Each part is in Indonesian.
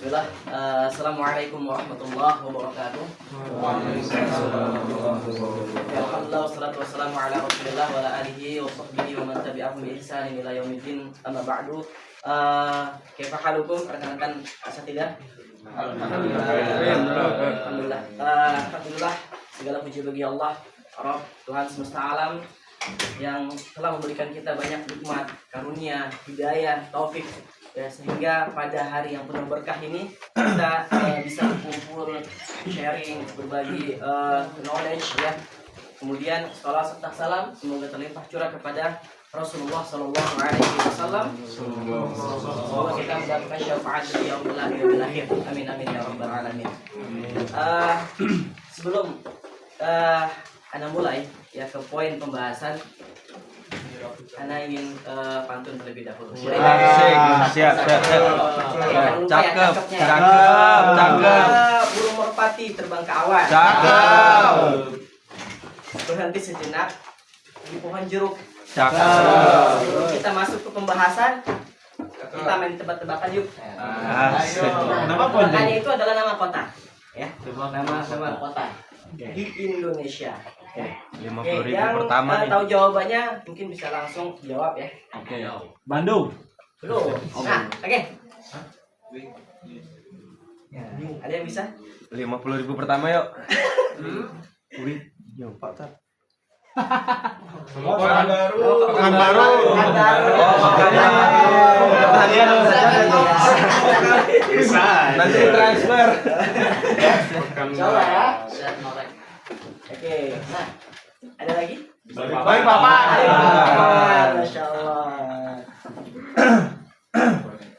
Bismillah. Assalamualaikum warahmatullahi wabarakatuh. Alhamdulillah wassalatu wassalamu ala Rasulillah wa ala alihi wa sahbihi wa man tabi'ahum bi ihsanin ila yaumiddin. Amma ba'du. Kaifa halukum rekan-rekan asatidzah? Alhamdulillah. Alhamdulillah segala puji bagi Allah, Rabb, Tuhan semesta alam yang telah memberikan kita banyak nikmat, karunia, hidayah, taufik, ya, sehingga pada hari yang penuh berkah ini kita bisa berkumpul, sharing, berbagi knowledge, ya. Kemudian salam serta salam semoga terlimpah curah kepada Rasulullah Sallallahu Alaihi Wasallam. Semoga kita mendapatkan syafaat beliau bil akhir. Amin amin ya rabbal alamin. Sebelum Anda mulai ya ke poin pembahasan, Anda ingin pantun terlebih dahulu. Siap. Cakep. Burung merpati terbang ke awan. Cakep. Berhenti sejenak di pohon jeruk. Cakep. Sebelum kita masuk ke pembahasan, kita main tebak-tebakan yuk. Nama apa? Makanya itu adalah nama kota, ya. Nama kota di Indonesia. Ya. 50.000 yang pertama nih. tahu jawabannya mungkin bisa langsung jawab ya. Oke. Bandung. Belum. Nah, oke. Ya, ada yang bisa? 50.000 pertama yuk. Wih, yo Pak Tat. Pekanbaru. Bisa. Nanti transfer. Coba ya. Oke. Nah, ada lagi? Baik, Bapak. Masya Allah.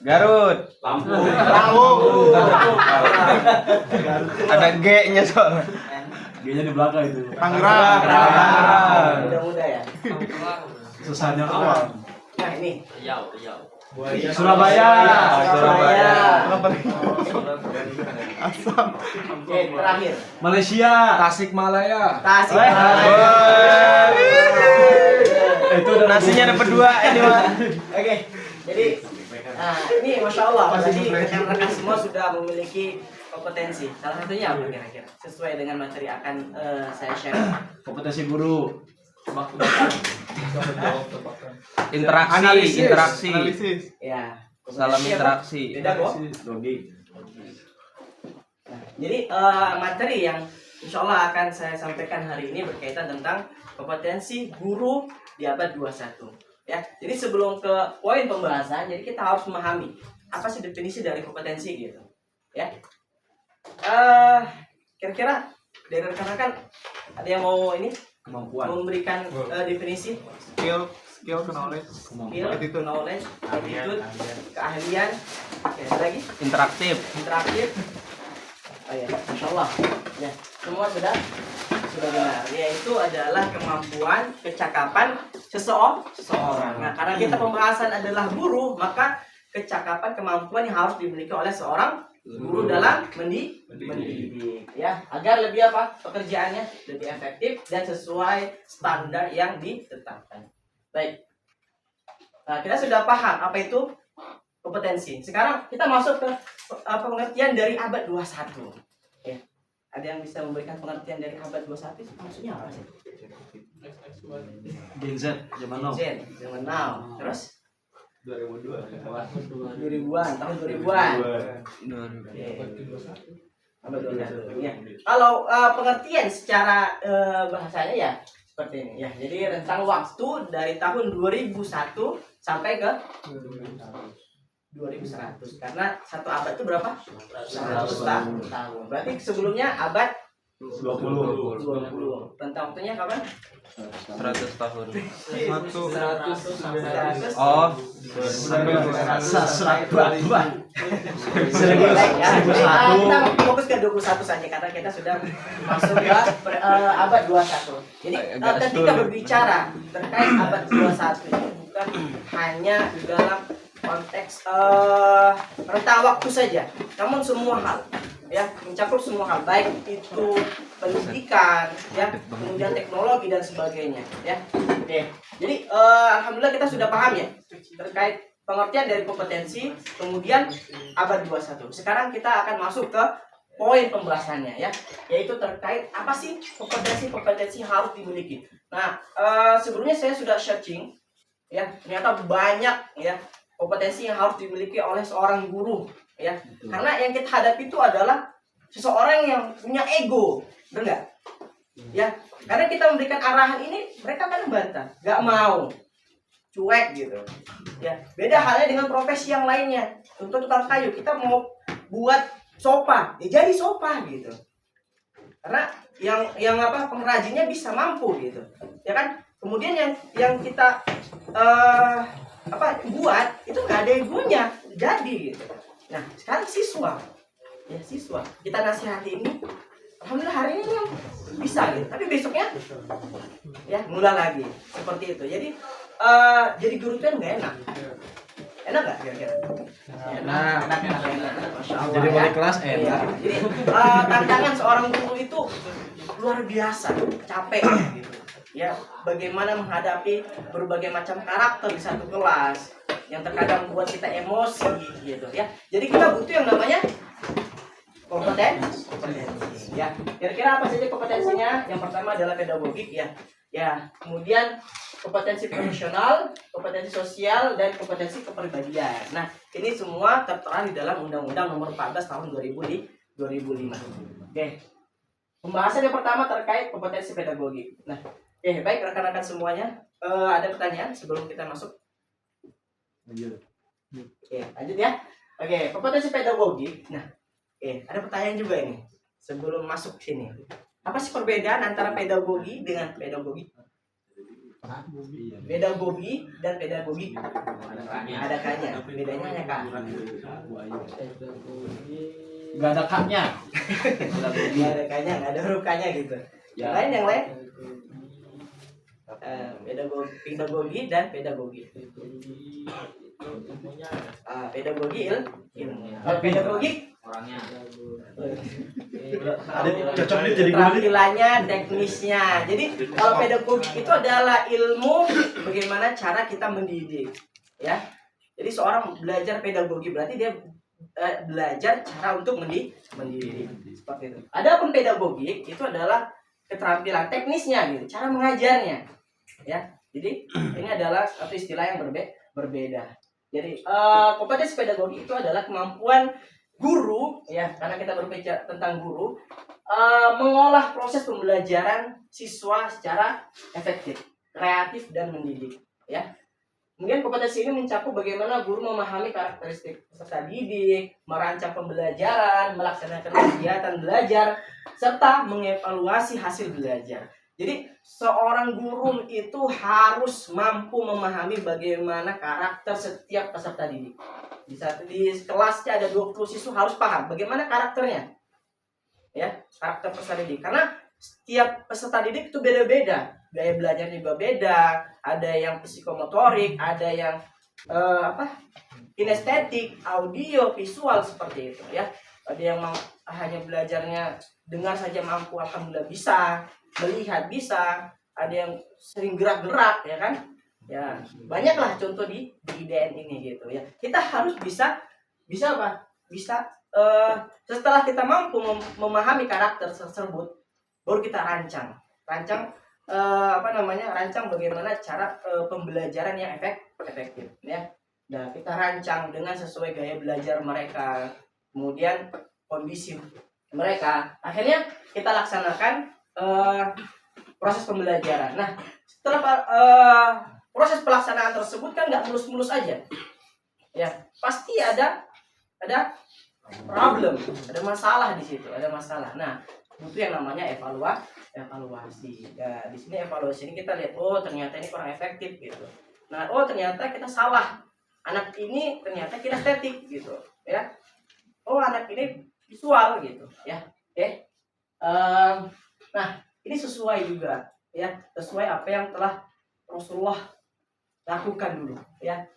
Garut. Lampung. Ada G-nya soalnya. G-nya di belakang itu. Tangerang. Mudah-mudah ya. Susahnya awal. Nah, ini. Surabaya. Oke, terakhir. Malaysia. Tasikmalaya. Itu udah Nasinya dapat 2 ini, Pak. Oke, jadi ini Masya Allah, tadi rekan-rekan semua sudah memiliki kompetensi. Salah satunya apa kira-kira? Sesuai dengan materi akan saya share. kompetensi guru. Interaksi. Ya. Salam interaksi. Beda kok. Dogi. Nah, jadi materi yang Insya Allah akan saya sampaikan hari ini berkaitan tentang kompetensi guru di abad 21. Ya, jadi sebelum ke poin pembahasan, jadi kita harus memahami apa sih definisi dari kompetensi gitu. Ya, kira-kira dari rekan-rekan ada yang mau ini Kemampuan. memberikan definisi Skill knowledge. skill, knowledge, attitude, keahlian, oke, ada lagi Interaktif. interaktif. Oh ya, Masya Allah. Ya, semua sudah benar. Yaitu adalah kemampuan, kecakapan seseorang. Nah, karena kita pembahasan adalah guru, maka kecakapan, kemampuan yang harus dimiliki oleh seorang guru dalam mendidik, ya, agar lebih apa? Pekerjaannya lebih efektif dan sesuai standar yang ditetapkan. Baik. Nah, kita sudah paham apa itu kompetensi. Sekarang kita masuk ke pengertian dari abad 21. Ya. Ada yang bisa memberikan pengertian dari abad 21 itu maksudnya apa sih? Gen Z. Zaman now. Gen, zaman now. Terus 2002. 2000-an, tahun 2000-an. Abad 21. Ya. Kalau pengertian secara bahasanya ya seperti ini ya. Jadi rentang waktu dari tahun 2001 sampai ke 2100. Karena satu abad itu berapa? 100 tahun. Berarti sebelumnya abad 20. Rentang waktunya kapan? 100 tahun. 100 Oh, kita fokus ke 21 saja karena kita sudah masuk ke abad 21. Jadi ketika berbicara terkait abad 21 ini bukan hanya dalam konteks rentang waktu saja, namun semua hal ya, mencakup semua hal, baik itu pendidikan ya, kemudian teknologi dan sebagainya ya. Oke. Jadi alhamdulillah kita sudah paham ya terkait pengertian dari kompetensi, kemudian abad 21. Sekarang kita akan masuk ke poin pembahasannya ya, yaitu terkait apa sih kompetensi harus dimiliki. Nah, sebelumnya saya sudah searching ya, ternyata banyak ya kompetensi yang harus dimiliki oleh seorang guru ya. Karena yang kita hadapi itu adalah seseorang yang punya ego, benar nggak? Ya, karena kita memberikan arahan ini, mereka kan membantah, nggak mau, cuek gitu. Ya, beda halnya dengan profesi yang lainnya. Contoh tukang kayu, kita mau buat sofa, ya jadi sofa gitu. Karena yang pengrajinnya bisa mampu gitu, ya kan? Kemudian yang kita buat itu nggak ada egonya, jadi gitu. Nah, sekarang siswa kita nasihati ini, alhamdulillah hari ini bisa gitu, tapi besoknya ya mulai lagi seperti itu. Jadi guru itu nggak enak nggak kira-kira? Enak. Masya Allah, Jadi wali ya. kelas Iya. enak. Jadi tantangan seorang guru itu luar biasa, capek gitu. Ya, bagaimana menghadapi berbagai macam karakter di satu kelas yang terkadang membuat kita emosi gitu ya. Jadi kita butuh yang namanya kompetensi. Ya, kira-kira apa saja kompetensinya? Yang pertama adalah pedagogik ya. Ya, kemudian kompetensi profesional, kompetensi sosial, dan kompetensi kepribadian. Nah, ini semua tertera di dalam Undang-Undang Nomor 14 Tahun 2005. Oke. Pembahasan yang pertama terkait kompetensi pedagogik. Nah, baik rekan-rekan semuanya, ada pertanyaan sebelum kita masuk? Lanjut ya. Oke, kompetensi pedagogik. Nah, ada pertanyaan juga ini sebelum masuk sini. Apa sih perbedaan antara pedagogi dengan pedagogi? Pedagogi dan pedagogik ada kanya. Bedanya hanya kak. Gak ada kaknya. Nggak ada kanya, nggak ada huruf kanya gitu. Yang lain. Pedagogi dan pedagogi. Pedagogi ilmu. Kalau pedagogik Orangnya. Ada cocok nih jadi guru nih. tampilannya, teknisnya. Jadi kalau pedagogik itu adalah ilmu bagaimana cara kita mendidik, ya. Jadi seorang belajar pedagogi berarti dia belajar cara untuk mendidik seperti itu. Adapun pedagogik itu adalah keterampilan teknisnya gitu, cara mengajarnya, ya. Jadi ini adalah satu istilah yang berbeda. Jadi kompetensi pedagogi itu adalah kemampuan guru, ya, karena kita berbicara tentang guru, mengolah proses pembelajaran siswa secara efektif, kreatif, dan mendidik, ya. Kemudian kompetensi ini mencakup bagaimana guru memahami karakteristik peserta didik, merancang pembelajaran, melaksanakan kegiatan belajar, serta mengevaluasi hasil belajar. Jadi seorang guru itu harus mampu memahami bagaimana karakter setiap peserta didik. Di kelasnya ada 20 siswa, harus paham bagaimana karakternya. Ya, karakter peserta didik. Karena setiap peserta didik itu beda-beda. Gaya belajarnya juga beda. Ada yang psikomotorik, ada yang kinestetik, audio, visual seperti itu ya. Ada yang hanya belajarnya dengar saja mampu, alhamdulillah bisa, melihat bisa, ada yang sering gerak-gerak ya kan. Ya, banyaklah contoh di IDN ini gitu ya. Kita harus bisa apa? Bisa setelah kita mampu memahami karakter tersebut, baru kita rancang bagaimana cara pembelajaran yang efektif ya. Nah, kita rancang dengan sesuai gaya belajar mereka, kemudian kondisi mereka. Akhirnya kita laksanakan proses pembelajaran. Nah, setelah proses pelaksanaan tersebut kan nggak mulus-mulus aja, ya pasti ada problem, ada masalah di situ, ada masalah. Nah, butuh yang namanya evaluasi. Ya, di sini evaluasi ini kita lihat, oh ternyata ini kurang efektif gitu. Nah, oh ternyata kita salah, anak ini ternyata kinestetik gitu, ya. Oh anak ini visual gitu, ya. Oke. Nah, ini sesuai juga, ya, sesuai apa yang telah Rasulullah lakukan dulu, ya.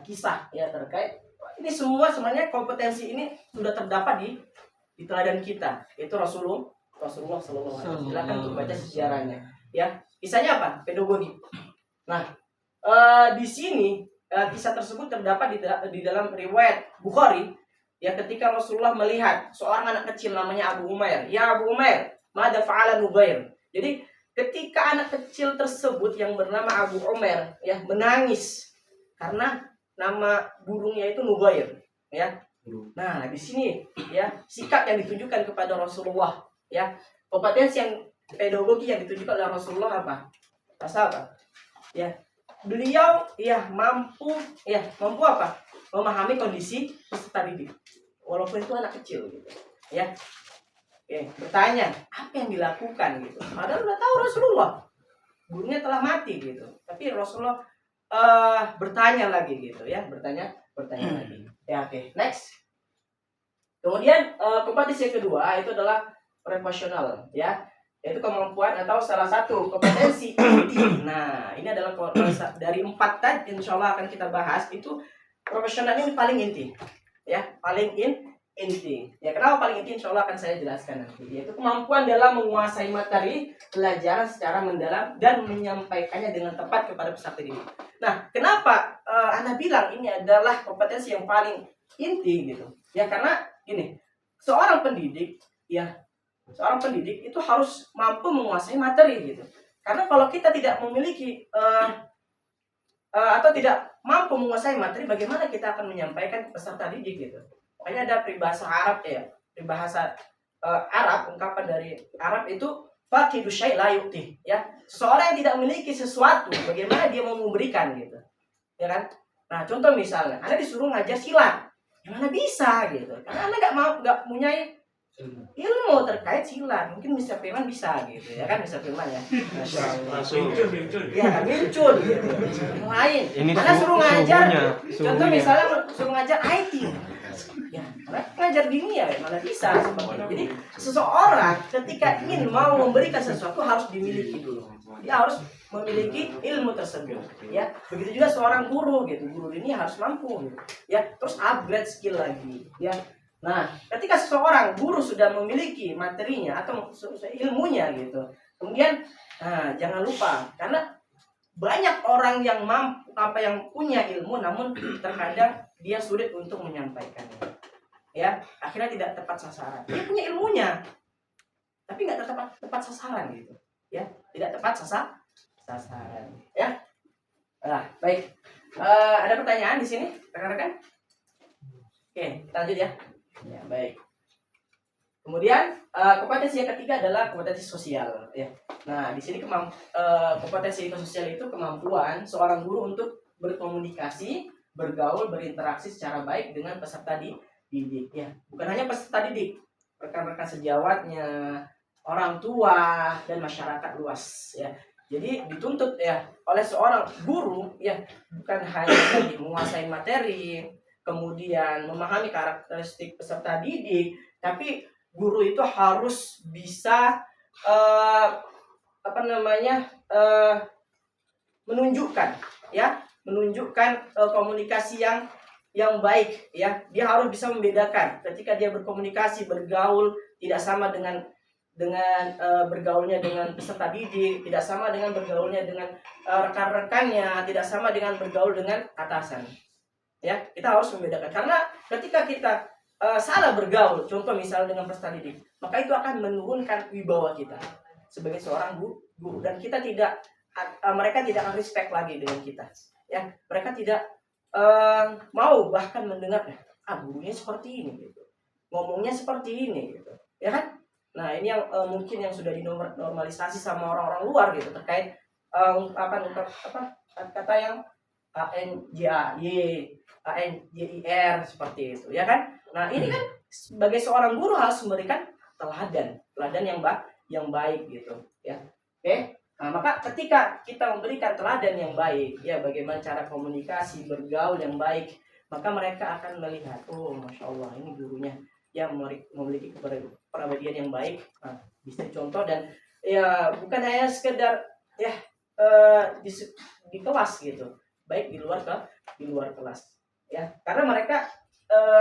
Kisah ya terkait ini semua sebenarnya kompetensi ini sudah terdapat di teladan kita, yaitu Rasulullah SAW. Silakan untuk baca sejarahnya, ya. Kisahnya apa? Pedagogi. Nah, di sini kisah tersebut terdapat di dalam riwayat Bukhari. Ya, ketika Rasulullah melihat seorang anak kecil namanya Abu Umair. Ya Abu Umair, mada fa'ala Nugair. Jadi ketika anak kecil tersebut yang bernama Abu Umair ya menangis karena nama burungnya itu Nugair, ya. Nah, di sini ya sikap yang ditunjukkan kepada Rasulullah, ya. Kompetensi yang pedagogi yang ditunjukkan oleh Rasulullah apa? Rasa apa? Ya. Beliau ya mampu apa? Memahami kondisi peserta didik. Walaupun itu anak kecil gitu. Ya. Oke, bertanya, apa yang dilakukan gitu. Padahal udah tahu Rasulullah. Gurunya telah mati gitu. Tapi Rasulullah bertanya lagi gitu ya, bertanya lagi. Ya, oke. Next. Kemudian kompetensi yang kedua itu adalah profesional ya. Yaitu kemampuan atau salah satu kompetensi inti. Nah, ini adalah dari 4 tadi insyaallah akan kita bahas itu profesional ini paling inti. Ya, paling inti. Ya, kenapa paling inti insyaallah akan saya jelaskan nanti. Yaitu kemampuan dalam menguasai materi pelajaran secara mendalam dan menyampaikannya dengan tepat kepada peserta didik. Nah, kenapa Anda bilang ini adalah kompetensi yang paling inti gitu? Ya, karena gini, seorang pendidik itu harus mampu menguasai materi gitu. Karena kalau kita tidak memiliki atau tidak mampu menguasai materi, bagaimana kita akan menyampaikan ke peserta didik gitu. Makanya ada peribahasa Arab ya, peribahasa Arab, ungkapan dari Arab itu faqidu syai' la yu'ti ya. Seseorang yang tidak memiliki sesuatu, bagaimana dia mau memberikan gitu. Ya kan? Nah, contoh misalnya, Anda disuruh ngajar silat. Gimana bisa gitu. Karena Anda enggak punya ilmu terkait silat. Mungkin Mr. Firman bisa gitu ya kan, Mr. Firman ya. Muncul. Ya, muncul gitu. Yang lain. Anda suruh ngajar. Contoh misalnya suruh ngajar IT. Ya, karena ngajar dunia ya, mana bisa seperti itu. Jadi seseorang ketika ingin mau memberikan sesuatu harus dimiliki dulu. Dia harus memiliki ilmu tersebut. Ya, begitu juga seorang guru gitu. Guru ini harus mampu. Gitu. Ya, terus upgrade skill lagi. Ya. Nah, ketika seseorang guru sudah memiliki materinya atau ilmunya gitu, kemudian jangan lupa karena banyak orang yang mampu yang punya ilmu namun terkadang dia sulit untuk menyampaikannya. Ya, akhirnya tidak tepat sasaran. Dia punya ilmunya, tapi nggak tepat sasaran gitu. Ya, tidak tepat sasaran. Ya, nah, baik. Ada pertanyaan di sini, rekan-rekan? Oke, lanjut ya. Ya, baik. Kemudian kompetensi yang ketiga adalah kompetensi sosial. Ya. Nah, di sini kompetensi sosial itu kemampuan seorang guru untuk berkomunikasi, bergaul, berinteraksi secara baik dengan peserta didik. Ya, bukan hanya peserta didik, rekan-rekan sejawatnya, orang tua dan masyarakat luas. Ya. Jadi dituntut ya oleh seorang guru ya bukan hanya menguasai materi, kemudian memahami karakteristik peserta didik, tapi guru itu harus bisa menunjukkan komunikasi yang baik ya. Dia harus bisa membedakan ketika dia berkomunikasi, bergaul tidak sama dengan bergaulnya dengan peserta didik, tidak sama dengan bergaulnya dengan rekan-rekannya, tidak sama dengan bergaul dengan atasan. Ya, kita harus membedakan karena ketika kita salah bergaul, contoh misalnya dengan peserta didik, maka itu akan menurunkan wibawa kita sebagai seorang guru dan mereka tidak akan respect lagi dengan kita. Ya, mereka tidak mau bahkan mendengar gurunya seperti ini gitu. Ngomongnya seperti ini gitu. Ya kan? Nah, ini yang mungkin yang sudah dinormalisasi sama orang-orang luar gitu terkait kata yang ANJAY, ANJIR seperti itu, ya kan? Nah, ini kan sebagai seorang guru harus memberikan teladan yang baik gitu, ya. Oke? Nah, maka ketika kita memberikan teladan yang baik, ya bagaimana cara komunikasi, bergaul yang baik, maka mereka akan melihat, oh, masya Allah, ini gurunya yang memiliki kepribadian yang baik. Nah, bisa dicontoh dan ya bukan hanya sekedar ya di kelas gitu, baik di luar kelas ya, karena mereka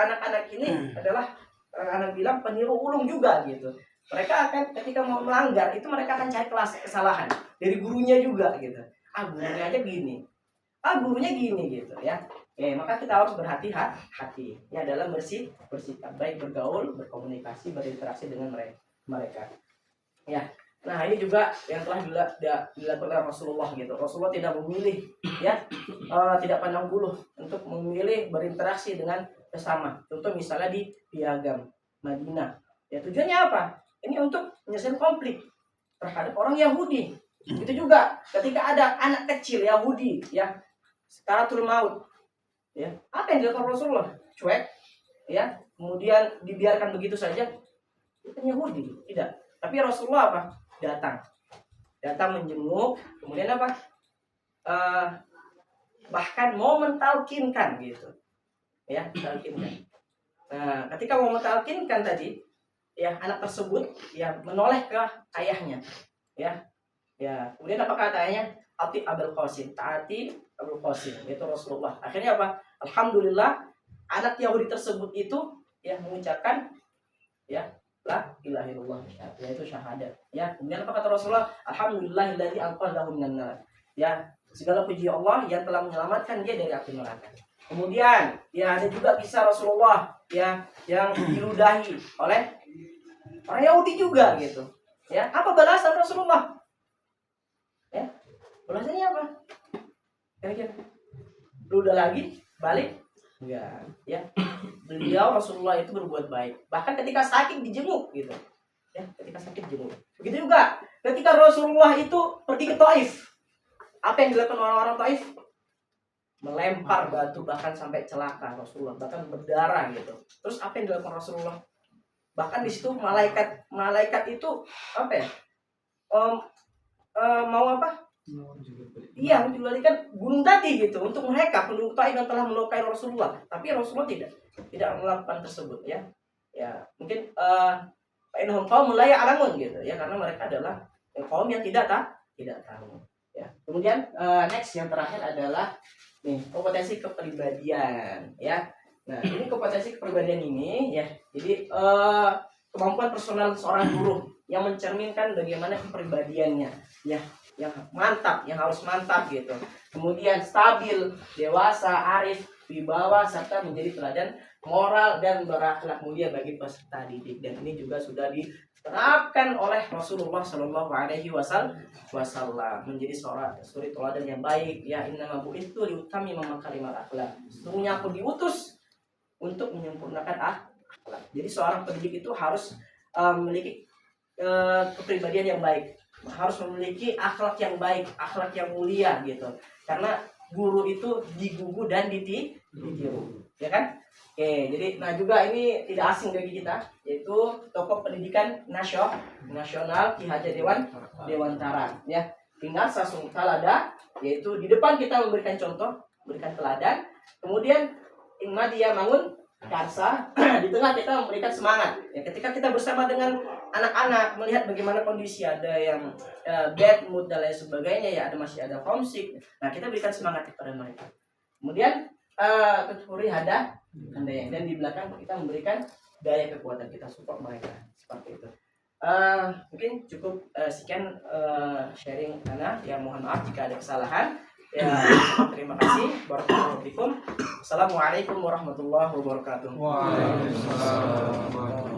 anak-anak ini adalah anak bilang peniru ulung juga gitu. Mereka akan ketika mau melanggar itu mereka akan cari kesalahan dari gurunya juga gitu. Gurunya aja gini, gurunya gini gitu ya. Maka kita harus berhati-hati ya dalam bersikap baik, bergaul, berkomunikasi, berinteraksi dengan mereka. Ya. Nah, ini juga yang telah dilakukan oleh Rasulullah gitu. Rasulullah tidak memilih ya, tidak pandang bulu untuk memilih berinteraksi dengan sesama. Contoh misalnya di Piagam Madinah. Ya tujuannya apa? Ini untuk menyelesaikan konflik terhadap orang Yahudi. Itu juga ketika ada anak kecil Yahudi ya, sakaratul maut. Ya, apa yang dilakukan Rasulullah? Cuek ya, kemudian dibiarkan begitu saja. Itu Yahudi, tidak. Tapi Rasulullah apa? Datang menjenguk, kemudian apa? Bahkan mau mentalkinkan gitu. Ya, mentalkinkan. Nah, ketika mau mentalkinkan tadi, ya anak tersebut ya menoleh ke ayahnya. Ya. Kemudian apa kata ayahnya? Ati Abul Qasim, taati Abul Qasim, itu Rasulullah. Akhirnya apa? Alhamdulillah anak Yahudi tersebut itu ya mengucapkan ya la ilaha illallah, yaitu syahadat. Ya, kemudian apa kata Rasulullah? Alhamdulillahilladzi anqadhahu minan nar. Ya, segala puji Allah yang telah menyelamatkan dia dari api neraka. Kemudian, ya ada juga kisah Rasulullah ya yang diludahi oleh orang Yahudi juga gitu. Ya, apa balasan Rasulullah? Ya, balasannya apa? Kira-kira ludah lagi, balik? Enggak, ya. Beliau Rasulullah itu berbuat baik. Bahkan ketika sakit dijenguk gitu. Ya, ketika sakit dijenguk. Begitu juga ketika Rasulullah itu pergi ke Taif. Apa yang dilakukan orang-orang Taif? Melempar batu bahkan sampai celaka Rasulullah, bahkan berdarah gitu. Terus apa yang dilakukan Rasulullah? Bahkan di situ malaikat itu apa ya? Mau apa? Iya, menjadikan gunung tadi gitu untuk mereka penduduk Taif yang telah melukai Rasulullah. Tapi Rasulullah tidak melakukan tersebut ya. Ya, mungkin innahum qaumun la ya'lamun gitu ya, karena mereka adalah kaum yang tidak tahu. Ya. Kemudian next yang terakhir adalah nih, kompetensi kepribadian ya. Nah, ini kompetensi kepribadian ini ya. Jadi kemampuan personal seorang guru yang mencerminkan bagaimana kepribadiannya ya, yang mantap, yang harus mantap gitu. Kemudian stabil, dewasa, arif, wibawa, serta menjadi teladan moral dan berakhlak mulia bagi peserta didik. Dan ini juga sudah diterapkan oleh Rasulullah Shallallahu Alaihi Wasallam menjadi seorang suri teladan yang baik. Ya, innama bu'itsu liutammima makarimal akhlak. Sesungguhnya aku diutus untuk menyempurnakan akhlak. Jadi seorang pendidik itu harus memiliki kepribadian yang baik, harus memiliki akhlak yang baik, akhlak yang mulia gitu. Karena guru itu digugu dan ditiru, ya kan? Oke, jadi nah juga ini tidak asing bagi kita, yaitu tokoh pendidikan nasional Ki Hajar Dewantara, ya. Ingat Sasung Talada, yaitu di depan kita memberikan contoh, memberikan teladan. Kemudian Imma dia bangun Karsa, di tengah kita memberikan semangat. Ya, ketika kita bersama dengan anak-anak melihat bagaimana kondisi, ada yang bad mood dan lain sebagainya, ya masih ada homesick. Nah, kita berikan semangat kepada mereka. Kemudian tuturi hada dan di belakang kita memberikan daya kekuatan, kita support mereka seperti itu. Mungkin cukup sekian sharing Ana. Ya, mohon maaf jika ada kesalahan. Ya, terima kasih. Barakallahu fikum. Assalamualaikum warahmatullahi wabarakatuh. Waalaikumsalam.